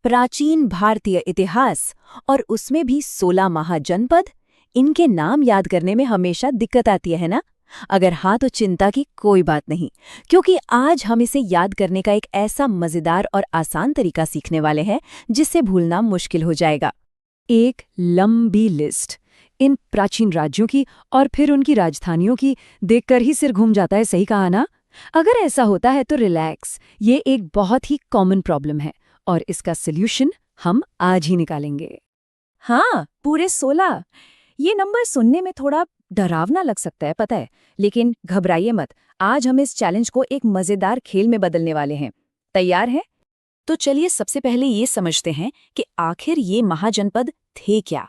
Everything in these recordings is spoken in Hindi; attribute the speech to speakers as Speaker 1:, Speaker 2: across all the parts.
Speaker 1: प्राचीन भारतीय इतिहास और उसमें भी 16 महाजनपद, इनके नाम याद करने में हमेशा दिक्कत आती है ना? अगर हाँ तो चिंता की कोई बात नहीं, क्योंकि आज हम इसे याद करने का एक ऐसा मजेदार और आसान तरीका सीखने वाले हैं जिससे भूलना मुश्किल हो जाएगा। एक लंबी लिस्ट इन प्राचीन राज्यों की और फिर उनकी राजधानियों की देखकर ही सिर घूम जाता है, सही कहा ना? अगर ऐसा होता है तो रिलैक्स, ये एक बहुत ही कॉमन प्रॉब्लम है और इसका सल्यूशन हम आज ही निकालेंगे।
Speaker 2: हाँ, पूरे 16। ये नंबर सुनने में थोड़ा डरावना लग सकता है, पता है, लेकिन घबराइए मत। आज हम इस चैलेंज को एक मजेदार खेल में बदलने वाले हैं। तैयार हैं? तो चलिए सबसे पहले ये समझते हैं कि आखिर ये महाजनपद थे क्या।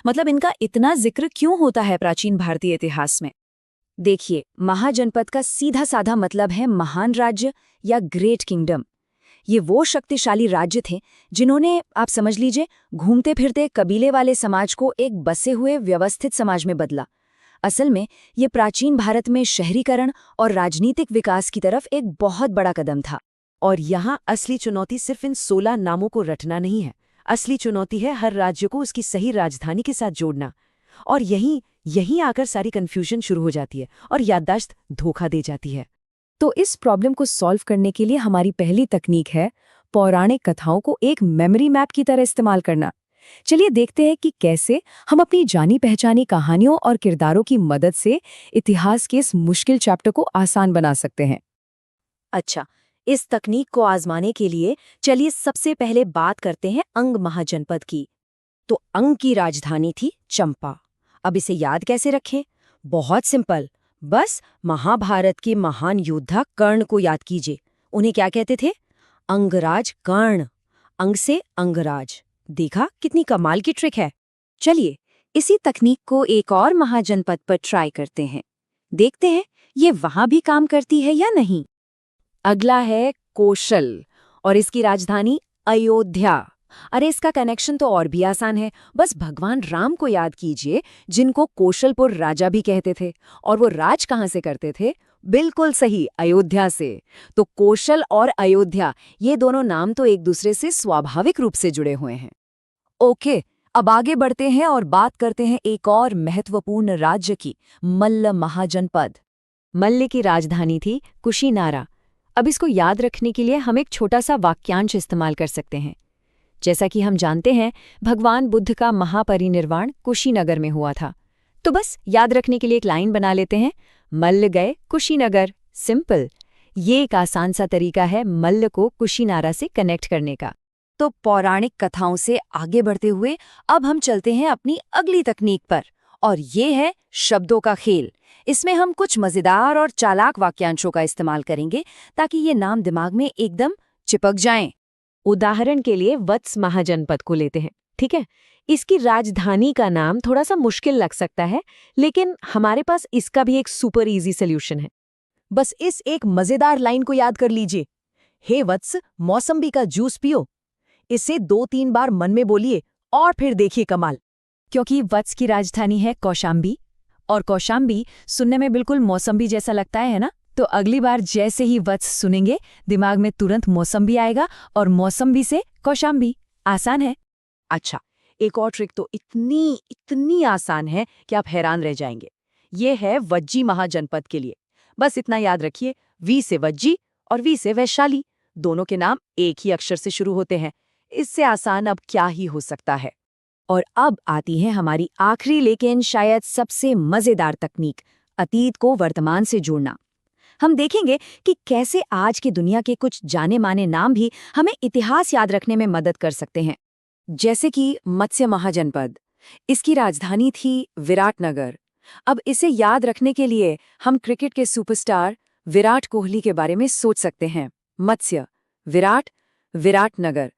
Speaker 2: मतलब इनका इतना जिक्र क्यों होता है प्राचीन भारतीय इतिहास में। देखिए, महाजनपद का सीधा साधा मतलब है महान राज्य या ग्रेट किंगडम। ये वो शक्तिशाली राज्य थे जिन्होंने, आप समझ लीजिए, घूमते फिरते कबीले वाले समाज को एक बसे हुए व्यवस्थित समाज में बदला। असल में ये प्राचीन भारत में शहरीकरण और राजनीतिक विकास की तरफ एक बहुत बड़ा कदम था।
Speaker 3: और यहाँ असली चुनौती सिर्फ इन 16 नामों को रटना नहीं है। असली चुनौती है हर राज्य को उसकी सही राजधानी के साथ जोड़ना। और यहीं आकर सारी कन्फ्यूजन शुरू हो जाती है और याददाश्त धोखा दे जाती है।
Speaker 2: तो इस प्रॉब्लम को सॉल्व करने के लिए हमारी पहली तकनीक है पौराणिक कथाओं को एक मेमोरी मैप की तरह इस्तेमाल करना। चलिए देखते हैं कि कैसे हम अपनी जानी पहचानी कहानियों और किरदारों की मदद से इतिहास के इस मुश्किल चैप्टर को आसान बना सकते हैं।
Speaker 1: अच्छा, इस तकनीक को आजमाने के लिए चलिए सबसे पहले बात करते हैं अंग महाजनपद की। तो अंग की राजधानी थी चंपा। अब इसे याद कैसे रखें? बहुत सिंपल, बस महाभारत के महान योद्धा कर्ण को याद कीजिए। उन्हें क्या कहते थे? अंगराज कर्ण। अंग से अंगराज। देखा कितनी कमाल की ट्रिक है। चलिए इसी तकनीक को एक और महाजनपद पर ट्राई करते हैं। देखते हैं ये वहां भी काम करती है या नहीं। अगला है कौशल और इसकी राजधानी अयोध्या। अरे इसका कनेक्शन तो और भी आसान है, बस भगवान राम को याद कीजिए, जिनको कौशलपुर राजा भी कहते थे। और वो राज कहाँ से करते थे? बिल्कुल सही, अयोध्या से। तो कौशल और अयोध्या, ये दोनों नाम तो एक दूसरे से स्वाभाविक रूप से जुड़े हुए हैं। ओके, अब आगे बढ़ते हैं और बात करते हैं एक और महत्वपूर्ण राज्य की, मल्ल महाजनपद। मल्ल की राजधानी थी कुशीनारा। अब इसको याद रखने के लिए हम एक छोटा सा वाक्यांश इस्तेमाल कर सकते हैं। जैसा कि हम जानते हैं, भगवान बुद्ध का महापरिनिर्वाण कुशीनगर में हुआ था। तो बस याद रखने के लिए एक लाइन बना लेते हैं, मल्ल गए कुशीनगर। सिंपल। ये एक आसान सा तरीका है मल्ल को कुशीनारा से कनेक्ट करने का। तो पौराणिक कथाओं से आगे बढ़ते हुए अब हम चलते हैं अपनी अगली तकनीक पर, और ये है शब्दों का खेल। इसमें हम कुछ मजेदार और चालाक वाक्यांशों का इस्तेमाल करेंगे ताकि ये नाम दिमाग में एकदम चिपक जाएं। उदाहरण के लिए वत्स महाजनपद को लेते हैं, ठीक है? इसकी राजधानी का नाम थोड़ा सा मुश्किल लग सकता है, लेकिन हमारे पास इसका भी एक सुपर इजी सॉल्यूशन है। बस इस एक मजेदार लाइन को याद कर लीजिए, हे वत्स, मौसम्बी का जूस पियो। इसे 2-3 बार मन में बोलिए और फिर देखिए कमाल। क्योंकि वत्स की राजधानी है कौशाम्बी, और कौशाम्बी सुनने में बिल्कुल मौसम्बी जैसा लगता है ना? तो अगली बार जैसे ही वत्स सुनेंगे, दिमाग में तुरंत मौसम्बी आएगा और मौसम्बी से कौशाम्बी। आसान है। अच्छा, एक और ट्रिक तो इतनी आसान है कि आप हैरान रह जाएंगे। ये है वज्जी महाजनपद के लिए। बस इतना याद रखिए, वी से वज्जी और वी से वैशाली। दोनों के नाम एक ही अक्षर से शुरू होते हैं। इससे आसान अब क्या ही हो सकता है। और अब आती है हमारी आखिरी लेकिन शायद सबसे मजेदार तकनीक, अतीत को वर्तमान से जोड़ना। हम देखेंगे कि कैसे आज की दुनिया के कुछ जाने माने नाम भी हमें इतिहास याद रखने में मदद कर सकते हैं। जैसे कि मत्स्य महाजनपद, इसकी राजधानी थी विराटनगर। अब इसे याद रखने के लिए हम क्रिकेट के सुपरस्टार विराट कोहली के बारे में सोच सकते हैं। मत्स्य, विराटनगर,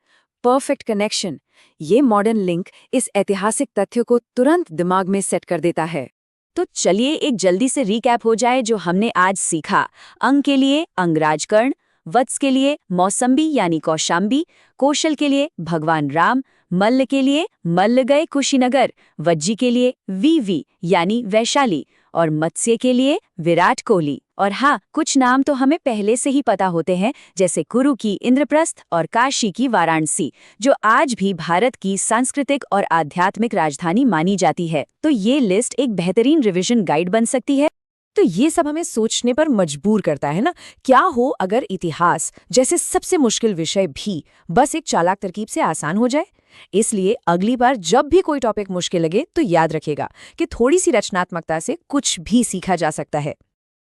Speaker 1: परफेक्ट कनेक्शन। ये मॉडर्न लिंक इस ऐतिहासिक तथ्य को तुरंत दिमाग में सेट कर देता है। तो चलिए एक जल्दी से रीकैप हो जाए जो हमने आज सीखा। अंग के लिए अंगराज कर्ण, वत्स के लिए मौसम्बी यानी कौशाम्बी, कौशल के लिए भगवान राम, मल्ल के लिए मल्ल गए कुशीनगर, वज्जी के लिए वी यानी वैशाली, और मत्स्य के लिए विराट कोहली।
Speaker 2: और हाँ, कुछ नाम तो हमें पहले से ही पता होते हैं, जैसे कुरु की इंद्रप्रस्थ और काशी की वाराणसी, जो आज भी भारत की सांस्कृतिक और आध्यात्मिक राजधानी मानी जाती है। तो ये लिस्ट एक बेहतरीन रिवीजन गाइड बन सकती है।
Speaker 1: तो ये सब हमें सोचने पर मजबूर करता है ना, क्या हो अगर इतिहास जैसे सबसे मुश्किल विषय भी बस एक चालाक तरकीब से आसान हो जाए। इसलिए अगली बार जब भी कोई टॉपिक मुश्किल लगे तो याद रखेगा कि थोड़ी सी रचनात्मकता से कुछ भी सीखा जा सकता है।